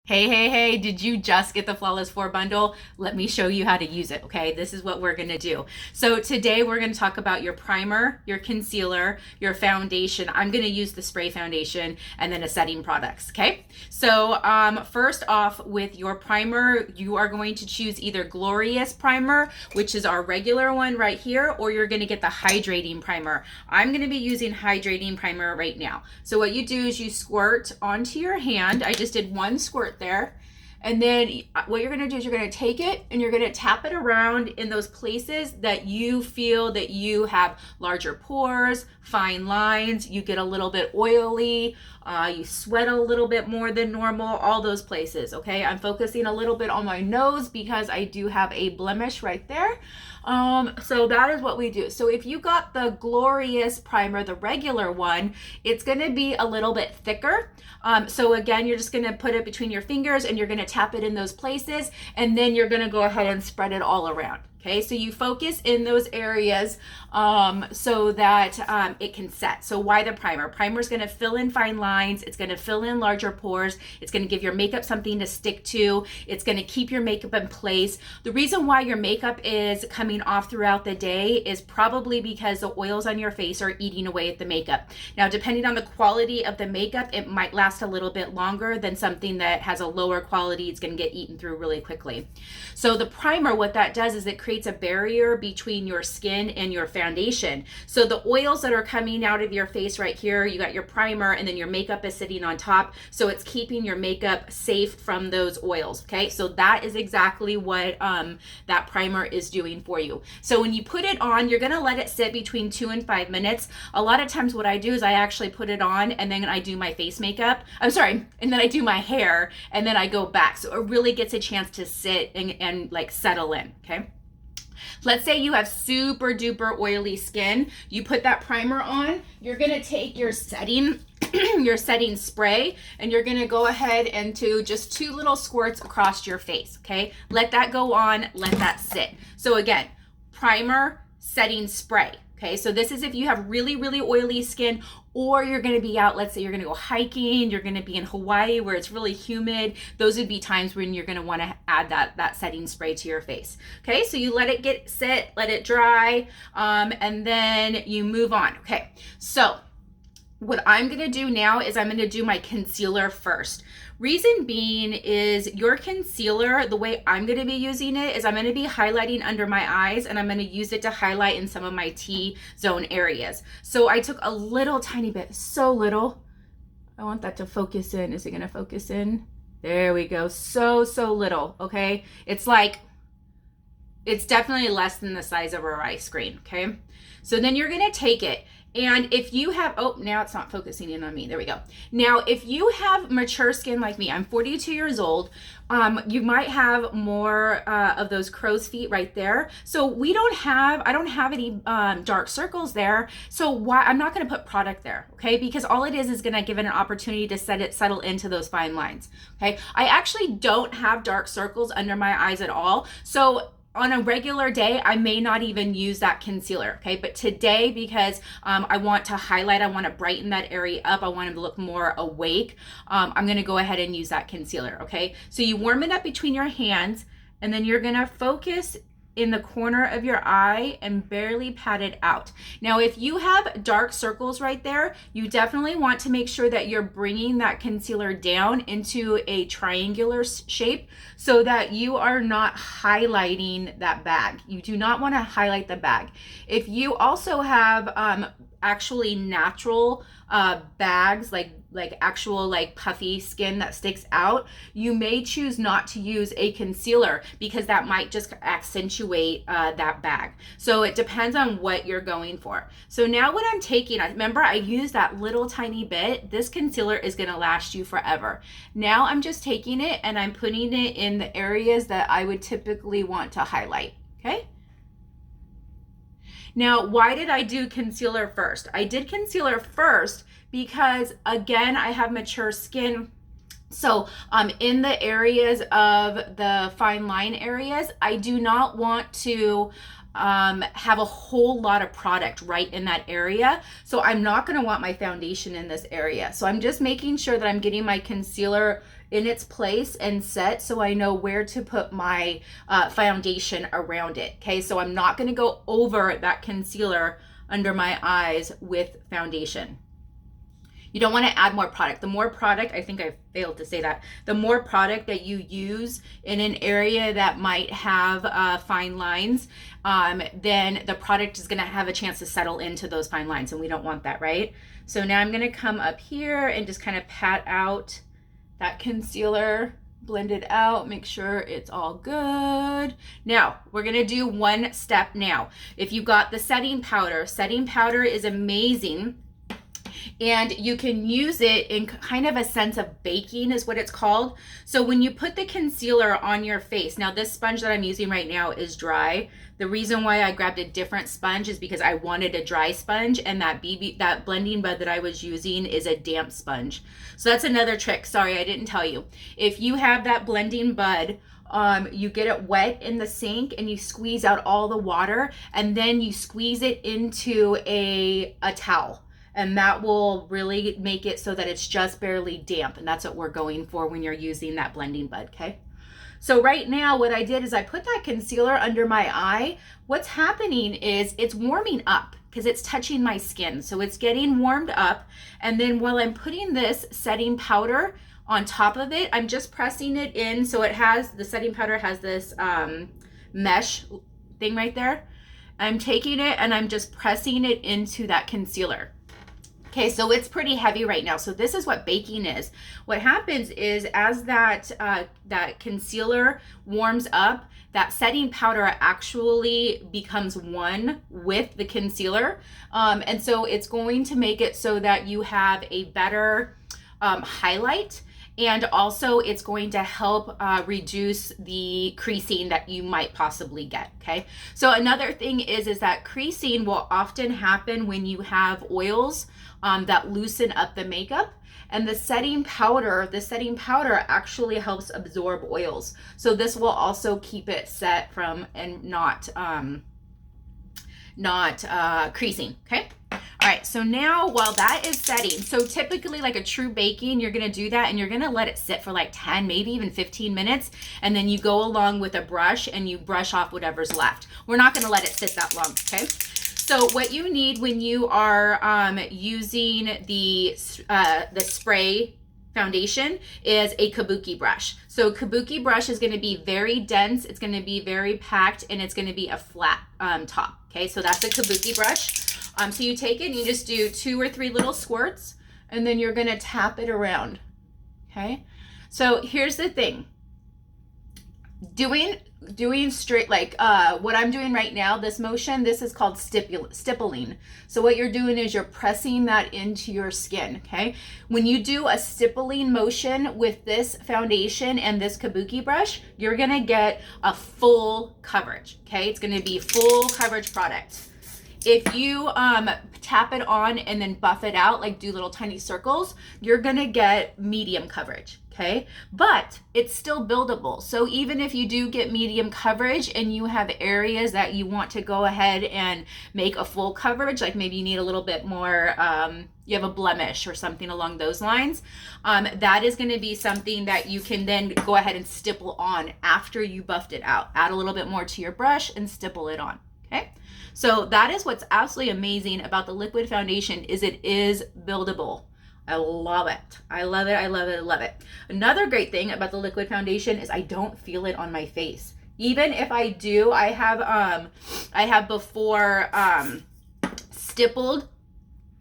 Hey, did you just get the Flawless 4 bundle? Let me show you how to use it, okay? This is what we're gonna do. So today we're gonna talk about your primer, your concealer, your foundation. I'm gonna use the spray foundation and then a setting products, okay? So first off, with your primer, you are going to choose either Glorious Primer, which is our regular one right here, or you're gonna get the Hydrating Primer. I'm gonna be using Hydrating Primer right now. So what you do is you squirt onto your hand. I just did one squirt there. And then what you're going to do is you're going to take it and you're going to tap it around in those places that you feel that you have larger pores, fine lines, you get a little bit oily, you sweat a little bit more than normal, all those places, okay? I'm focusing a little bit on my nose because I do have a blemish right there. So that is what we do. So if you got the Glorious Primer, the regular one, it's going to be a little bit thicker. So again, you're just going to put it between your fingers and you're going to tap it in those places, and then you're going to go ahead and spread it all around. Okay, so you focus in those areas so that it can set. So why the primer? Primer is going to fill in fine lines. It's going to fill in larger pores. It's going to give your makeup something to stick to. It's going to keep your makeup in place. The reason why your makeup is coming off throughout the day is probably because the oils on your face are eating away at the makeup. Now, depending on the quality of the makeup, it might last a little bit longer than something that has a lower quality. It's going to get eaten through really quickly. So the primer, what that does is it creates a barrier between your skin and your foundation. So the oils that are coming out of your face right here, you got your primer and then your makeup is sitting on top. So it's keeping your makeup safe from those oils. Okay, so that is exactly what that primer is doing for you. So when you put it on, you're gonna let it sit between 2 and 5 minutes. A lot of times what I do is I actually put it on and then I do my face makeup. And then I do my hair and then I go back. So it really gets a chance to sit and like settle in, okay? Let's say you have super duper oily skin. You put that primer on, you're gonna take your setting your setting spray and you're gonna go ahead and do just 2 little squirts across your face, okay? Let that go on, let that sit. So again, primer, setting spray. Okay, so this is if you have really, really oily skin, or you're gonna be out, let's say you're gonna go hiking, you're gonna be in Hawaii where it's really humid. Those would be times when you're gonna wanna add that setting spray to your face. Okay, so you let it sit, let it dry, and then you move on. Okay, so what I'm gonna do now is I'm gonna do my concealer first. Reason being is your concealer, the way I'm gonna be using it is I'm gonna be highlighting under my eyes and I'm gonna use it to highlight in some of my T-zone areas. So I took a little tiny bit, so little. I want that to focus in. Is it gonna focus in? There we go, so little, okay? It's definitely less than the size of our ice cream, okay? So then you're gonna take it. And if you have, oh, now it's not focusing in on me. There we go. Now, if you have mature skin like me, I'm 42 years old, you might have more of those crow's feet right there. So I don't have any dark circles there. So I'm not gonna put product there, okay? Because all it is gonna give it an opportunity to settle into those fine lines, okay? I actually don't have dark circles under my eyes at all. So on a regular day, I may not even use that concealer, okay? But today, because I want to highlight, I want to brighten that area up, I want to look more awake, I'm gonna go ahead and use that concealer, okay? So you warm it up between your hands, and then you're gonna focus in the corner of your eye and barely pat it out. Now, if you have dark circles right there, you definitely want to make sure that you're bringing that concealer down into a triangular shape so that you are not highlighting that bag. You do not want to highlight the bag. If you also have actually natural bags, like actual like puffy skin that sticks out, you may choose not to use a concealer because that might just accentuate that bag. So it depends on what you're going for. So now what I'm taking, remember I used that little tiny bit. This concealer is gonna last you forever. Now I'm just taking it and I'm putting it in the areas that I would typically want to highlight, okay? Now, why did I do concealer first? I did concealer first because, again, I have mature skin. So in the areas of the fine line areas, I do not want to have a whole lot of product right in that area. So I'm not going to want my foundation in this area. So I'm just making sure that I'm getting my concealer in its place and set so I know where to put my foundation around it. Okay, so I'm not going to go over that concealer under my eyes with foundation. You don't want to add more product. The more product, I think I failed to say that, the more product that you use in an area that might have fine lines, then the product is going to have a chance to settle into those fine lines, and we don't want that, right? So now I'm going to come up here and just kind of pat out that concealer, blend it out, make sure it's all good. Now, we're going to do one step now. If you got the setting powder is amazing. And you can use it in kind of a sense of baking is what it's called. So when you put the concealer on your face, now this sponge that I'm using right now is dry. The reason why I grabbed a different sponge is because I wanted a dry sponge, and that blending bud that I was using is a damp sponge. So that's another trick. Sorry, I didn't tell you. If you have that blending bud, you get it wet in the sink and you squeeze out all the water, and then you squeeze it into a towel. And that will really make it so that it's just barely damp. And that's what we're going for when you're using that blending bud, okay? So right now what I did is I put that concealer under my eye. What's happening is it's warming up because it's touching my skin. So it's getting warmed up. And then while I'm putting this setting powder on top of it, I'm just pressing it in. So it has, the setting powder has this mesh thing right there. I'm taking it and I'm just pressing it into that concealer. Okay, so it's pretty heavy right now. So this is what baking is. What happens is as that concealer warms up, that setting powder actually becomes one with the concealer. And so it's going to make it so that you have a better highlight. And also it's going to help reduce the creasing that you might possibly get, okay? So another thing is that creasing will often happen when you have oils that loosen up the makeup. And the setting powder actually helps absorb oils. So this will also keep it set from and not creasing, okay? All right, so now while that is setting, so typically like a true baking, you're gonna do that and you're gonna let it sit for like 10, maybe even 15 minutes. And then you go along with a brush and you brush off whatever's left. We're not gonna let it sit that long, okay? So what you need when you are using the spray foundation is a kabuki brush. So kabuki brush is going to be very dense, it's going to be very packed, and it's going to be a flat top. Okay, so that's a kabuki brush. So you take it and you just do 2 or 3 little squirts, and then you're going to tap it around. Okay, so here's the thing. Doing straight, like what I'm doing right now, this motion, this is called stippling. So what you're doing is you're pressing that into your skin, okay? When you do a stippling motion with this foundation and this kabuki brush, you're gonna get a full coverage, okay? It's gonna be full coverage product. If you tap it on and then buff it out, like do little tiny circles, you're gonna get medium coverage, okay? But it's still buildable. So even if you do get medium coverage and you have areas that you want to go ahead and make a full coverage, like maybe you need a little bit more, you have a blemish or something along those lines, that is gonna be something that you can then go ahead and stipple on after you buffed it out. Add a little bit more to your brush and stipple it on, okay? So that is what's absolutely amazing about the liquid foundation, is it is buildable. I love it. I love it. I love it. I love it. Another great thing about the liquid foundation is I don't feel it on my face. Even if I do, I have before stippled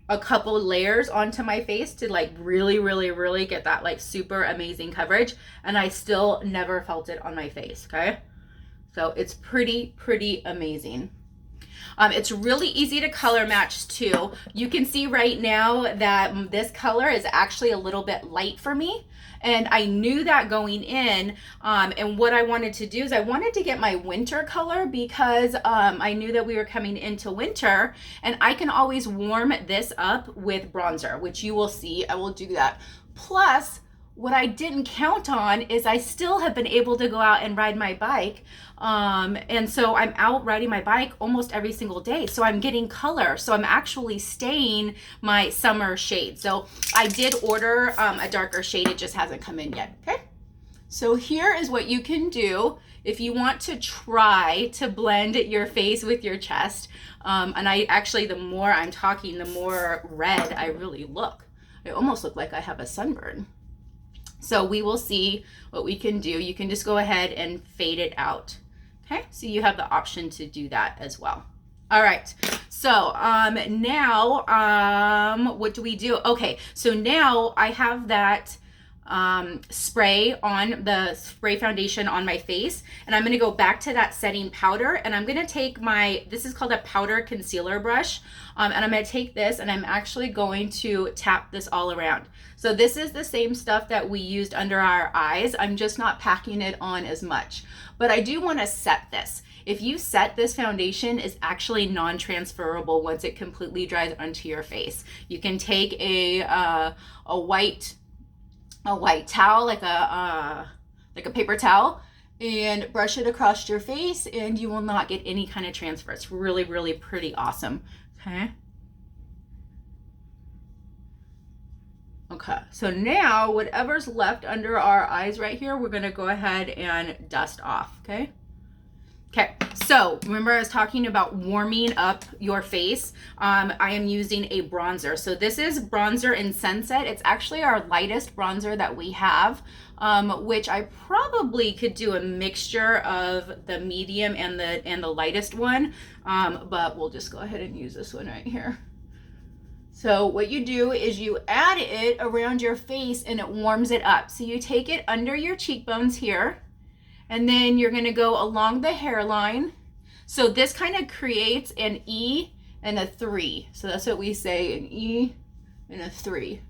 a couple layers onto my face to like really get that like super amazing coverage, and I still never felt it on my face, okay? So it's pretty amazing. It's really easy to color match too. You can see right now that this color is actually a little bit light for me. And I knew that going in. And what I wanted to do is I wanted to get my winter color because I knew that we were coming into winter, and I can always warm this up with bronzer, which you will see. I will do that. Plus, what I didn't count on is I still have been able to go out and ride my bike. And so I'm out riding my bike almost every single day. So I'm getting color. So I'm actually staying my summer shade. So I did order a darker shade. It just hasn't come in yet. Okay. So here is what you can do if you want to try to blend your face with your chest. And I actually, the more I'm talking, the more red I really look. I almost look like I have a sunburn. So we will see what we can do. You can just go ahead and fade it out. Okay, so you have the option to do that as well. All right, so now what do we do? Okay, so now I have that spray on the spray foundation on my face, and I'm going to go back to that setting powder, and I'm going to take this is called a powder concealer brush, and I'm going to take this and I'm actually going to tap this all around. So this is the same stuff that we used under our eyes. I'm just not packing it on as much, but I do want to set this. If you set this foundation, is actually non-transferable once it completely dries onto your face. You can take a white towel, like a paper towel, and brush it across your face, and you will not get any kind of transfer. It's really, really pretty awesome. Okay, so now whatever's left under our eyes right here, we're gonna go ahead and dust off, okay? Okay, so remember I was talking about warming up your face. I am using a bronzer. So this is bronzer in Sunset. It's actually our lightest bronzer that we have, which I probably could do a mixture of the medium and the lightest one, but we'll just go ahead and use this one right here. So what you do is you add it around your face and it warms it up. So you take it under your cheekbones here, and then you're gonna go along the hairline. So this kind of creates an E and a 3. So that's what we say, an E and a 3.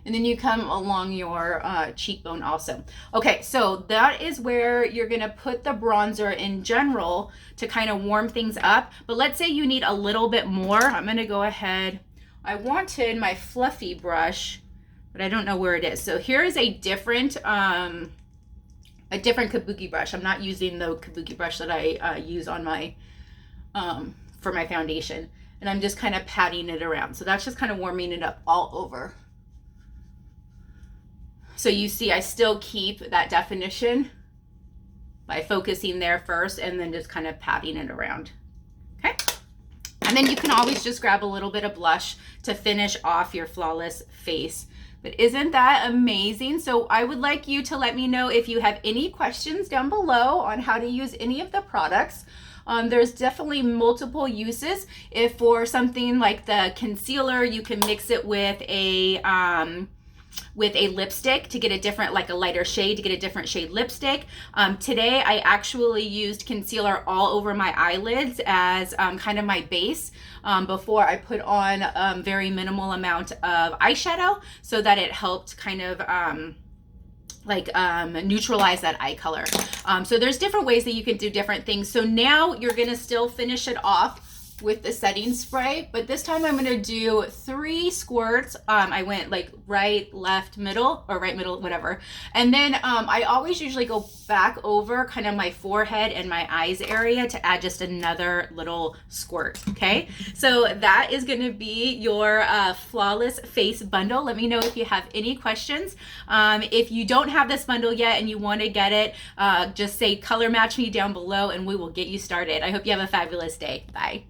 And then you come along your cheekbone also. Okay, so that is where you're gonna put the bronzer in general to kind of warm things up. But let's say you need a little bit more. I'm gonna go ahead. I wanted my fluffy brush, but I don't know where it is. So here is a different kabuki brush. I'm not using the kabuki brush that I use on my for my foundation, and I'm just kind of patting it around. So that's just kind of warming it up all over. So you see I still keep that definition by focusing there first and then just kind of patting it around. Okay, and then you can always just grab a little bit of blush to finish off your flawless face. But isn't that amazing? So I would like you to let me know if you have any questions down below on how to use any of the products. There's definitely multiple uses. If for something like the concealer, you can mix it with a lipstick to get a different, like a lighter shade, to get a different shade lipstick. Today I actually used concealer all over my eyelids as kind of my base before I put on very minimal amount of eyeshadow, so that it helped kind of neutralize that eye color. So there's different ways that you can do different things. So now you're gonna still finish it off with the setting spray, but this time I'm gonna do 3 squirts. I went like right, left, middle, or right, middle, whatever. And then I always usually go back over kind of my forehead and my eyes area to add just another little squirt, okay? So that is gonna be your Flawless Face Bundle. Let me know if you have any questions. If you don't have this bundle yet and you wanna get it, just say color match me down below and we will get you started. I hope you have a fabulous day. Bye.